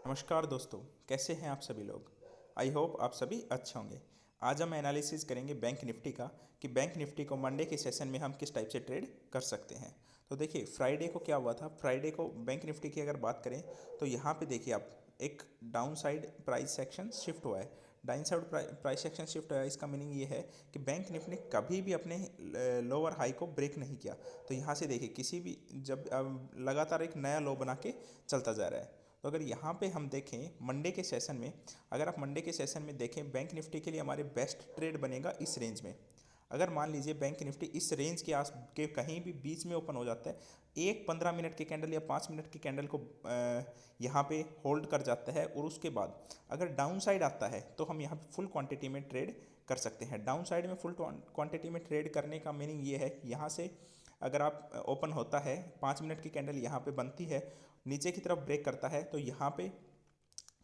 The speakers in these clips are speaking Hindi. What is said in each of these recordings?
नमस्कार दोस्तों, कैसे हैं आप सभी लोग। आई होप आप सभी अच्छे होंगे। आज हम एनालिसिस करेंगे बैंक निफ्टी का कि बैंक निफ्टी को मंडे के सेशन में हम किस टाइप से ट्रेड कर सकते हैं। तो देखिए फ्राइडे को क्या हुआ था। फ्राइडे को बैंक निफ्टी की अगर बात करें तो यहाँ पे देखिए आप एक down side price section shift हुआ है। Down side price section shift हुआ है, इसका मीनिंग ये है कि बैंक निफ्टी ने कभी भी अपने लोअर हाई को ब्रेक नहीं किया। तो यहाँ से देखिए किसी भी जब लगातार एक नया लो बना के चलता जा रहा है। तो अगर यहाँ पे हम देखें मंडे के सेशन में, अगर आप मंडे के सेशन में देखें बैंक निफ्टी के लिए हमारे बेस्ट ट्रेड बनेगा इस रेंज में। अगर मान लीजिए बैंक निफ्टी इस रेंज के आस के कहीं भी बीच में ओपन हो जाता है, एक 15 मिनट के कैंडल या 5 मिनट के कैंडल को यहाँ पे होल्ड कर जाता है और उसके बाद अगर डाउन साइड आता है तो हम यहाँ पे फुल क्वांटिटी में ट्रेड कर सकते हैं। डाउन साइड में फुल क्वांटिटी में ट्रेड करने का मीनिंग ये है, यहाँ से अगर आप ओपन होता है 5 मिनट की कैंडल यहाँ पे बनती है, नीचे की तरफ ब्रेक करता है, तो यहाँ पे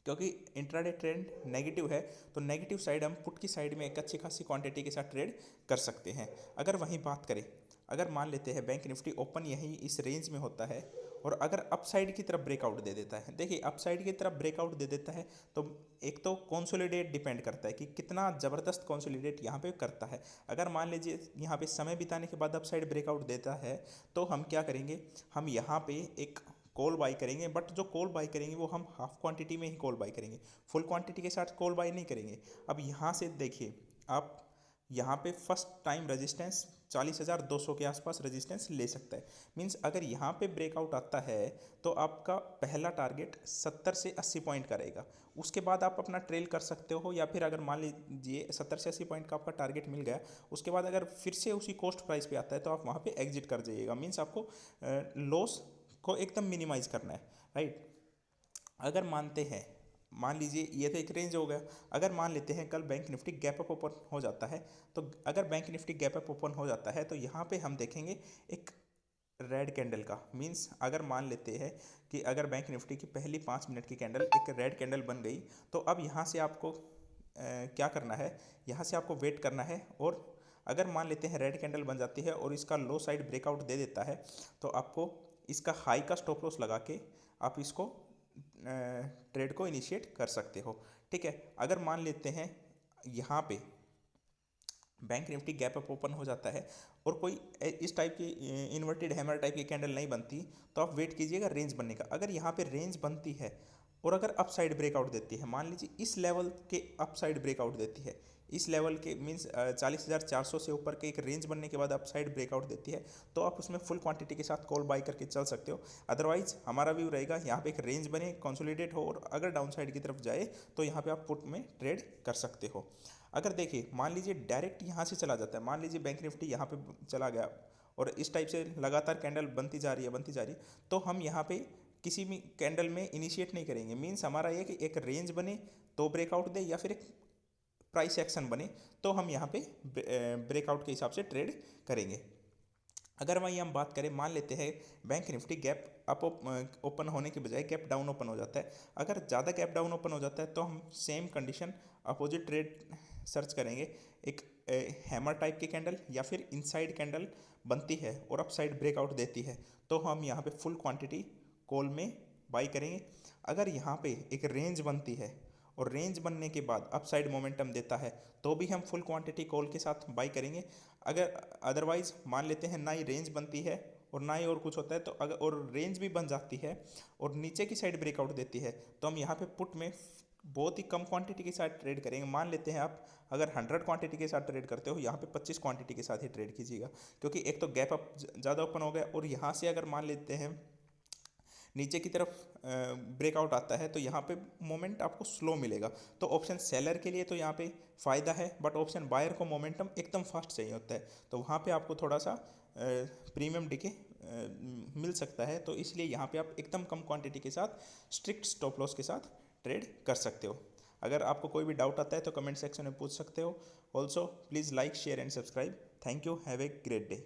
क्योंकि इंट्राडे ट्रेंड नेगेटिव है तो नेगेटिव साइड हम पुट की साइड में एक अच्छी खासी क्वांटिटी के साथ ट्रेड कर सकते हैं। अगर वहीं बात करें, अगर मान लेते हैं बैंक निफ्टी ओपन यहीं इस रेंज में होता है और अगर अप साइड की तरफ ब्रेकआउट दे देता है, देखिए अप साइड की तरफ ब्रेकआउट दे देता है तो एक तो कॉन्सोलिडेट डिपेंड करता है कि कितना ज़बरदस्त कॉन्सोलिडेट यहाँ पे करता है। अगर मान लीजिए यहाँ पे समय बिताने के बाद अप साइड ब्रेकआउट देता है तो हम क्या करेंगे, हम यहाँ पे एक कॉल बाई करेंगे, बट जो कॉल बाई करेंगे वो हम हाफ क्वांटिटी में ही कॉल बाई करेंगे, फुल क्वांटिटी के साथ कॉल बाई नहीं करेंगे। अब यहाँ से देखिए आप यहाँ पे फर्स्ट टाइम रेजिस्टेंस 40,200 के आसपास रेजिस्टेंस ले सकता है। मींस अगर यहाँ पे ब्रेकआउट आता है तो आपका पहला टारगेट 70 से 80 पॉइंट का रहेगा। उसके बाद आप अपना ट्रेल कर सकते हो, या फिर अगर मान लीजिए 70 से 80 पॉइंट का आपका टारगेट मिल गया, उसके बाद अगर फिर से उसी कॉस्ट प्राइस पे आता है तो आप वहाँ पे एग्जिट कर जाइएगा। मीन्स आपको लॉस को एकदम मिनिमाइज करना है, राइट। अगर मानते हैं, मान लीजिए ये तो एक रेंज हो गया। अगर मान लेते हैं कल bank Nifty gap up open हो जाता है, तो अगर bank Nifty gap up open हो जाता है तो यहाँ पे हम देखेंगे एक रेड कैंडल का। मीन्स अगर मान लेते हैं कि अगर बैंक निफ्टी की पहली 5 मिनट की कैंडल एक रेड कैंडल बन गई, तो अब यहाँ से आपको क्या करना है, यहाँ से आपको वेट करना है। और अगर मान लेते हैं रेड कैंडल बन जाती है और इसका लो साइड ब्रेकआउट दे देता है, तो आपको इसका हाई का स्टॉप लॉस लगा के आप इसको ट्रेड को इनिशिएट कर सकते हो, ठीक है। अगर मान लेते हैं यहाँ पे bank Nifty gap up open हो जाता है और कोई इस टाइप की इन्वर्टेड हैमर टाइप की कैंडल नहीं बनती, तो आप वेट कीजिएगा रेंज बनने का। अगर यहाँ पे रेंज बनती है और अगर अप साइड ब्रेकआउट देती है, मान लीजिए इस लेवल के अप साइड ब्रेकआउट देती है, इस लेवल के मीन्स 40,400 से ऊपर के एक रेंज बनने के बाद अप साइड ब्रेकआउट देती है, तो आप उसमें फुल क्वांटिटी के साथ कॉल बाई करके चल सकते हो। अदरवाइज हमारा व्यू रहेगा यहाँ पे एक रेंज बने, कंसोलिडेट हो और अगर डाउन साइड की तरफ जाए तो यहाँ पे आप पुट में ट्रेड कर सकते हो। अगर देखिए मान लीजिए डायरेक्ट यहाँ से चला जाता है, मान लीजिए बैंक निफ्टी यहाँ पे चला गया और इस टाइप से लगातार कैंडल बनती जा रही है बनती जा रही है, तो हम यहाँ पे किसी भी कैंडल में इनिशिएट नहीं करेंगे। मीन्स हमारा ये कि एक रेंज बने तो ब्रेकआउट दे, या फिर एक प्राइस एक्शन बने तो हम यहाँ पे ब्रेकआउट के हिसाब से ट्रेड करेंगे। अगर वहीं हम बात करें, मान लेते हैं bank Nifty gap up open होने के बजाय गैप डाउन ओपन हो जाता है। अगर ज़्यादा गैप डाउन ओपन हो जाता है तो हम same condition opposite trade search करेंगे। एक हैमर टाइप की कैंडल या फिर इनसाइड कैंडल बनती है और अप साइड ब्रेकआउट देती है, तो हम यहाँ पे फुल क्वांटिटी कॉल में बाई करेंगे। अगर यहाँ पे एक रेंज बनती है और रेंज बनने के बाद अपसाइड मोमेंटम देता है, तो भी हम फुल क्वांटिटी कॉल के साथ बाई करेंगे। अगर अदरवाइज मान लेते हैं ना ही रेंज बनती है और ना ही और कुछ होता है, तो अगर और रेंज भी बन जाती है और नीचे की साइड ब्रेकआउट देती है, तो हम यहाँ पे पुट में बहुत ही कम क्वांटिटी के साथ ट्रेड करेंगे। मान लेते हैं आप अगर 100 क्वांटिटी के साथ ट्रेड करते हो, यहाँ पे 25 क्वांटिटी के साथ ही ट्रेड कीजिएगा, क्योंकि एक तो गैप अप ज़्यादा ओपन हो गया और यहाँ से अगर मान लेते हैं नीचे की तरफ ब्रेकआउट आता है तो यहाँ पे मोमेंट आपको स्लो मिलेगा। तो ऑप्शन सेलर के लिए तो यहाँ पे फ़ायदा है, बट ऑप्शन बायर को मोमेंटम एकदम फास्ट चाहिए होता है, तो वहाँ पे आपको थोड़ा सा प्रीमियम डिके मिल सकता है। तो इसलिए यहाँ पे आप एकदम कम क्वांटिटी के साथ स्ट्रिक्ट स्टॉप लॉस के साथ ट्रेड कर सकते हो। अगर आपको कोई भी डाउट आता है तो कमेंट सेक्शन में पूछ सकते हो। Also please like share and subscribe. Thank you, have a great day.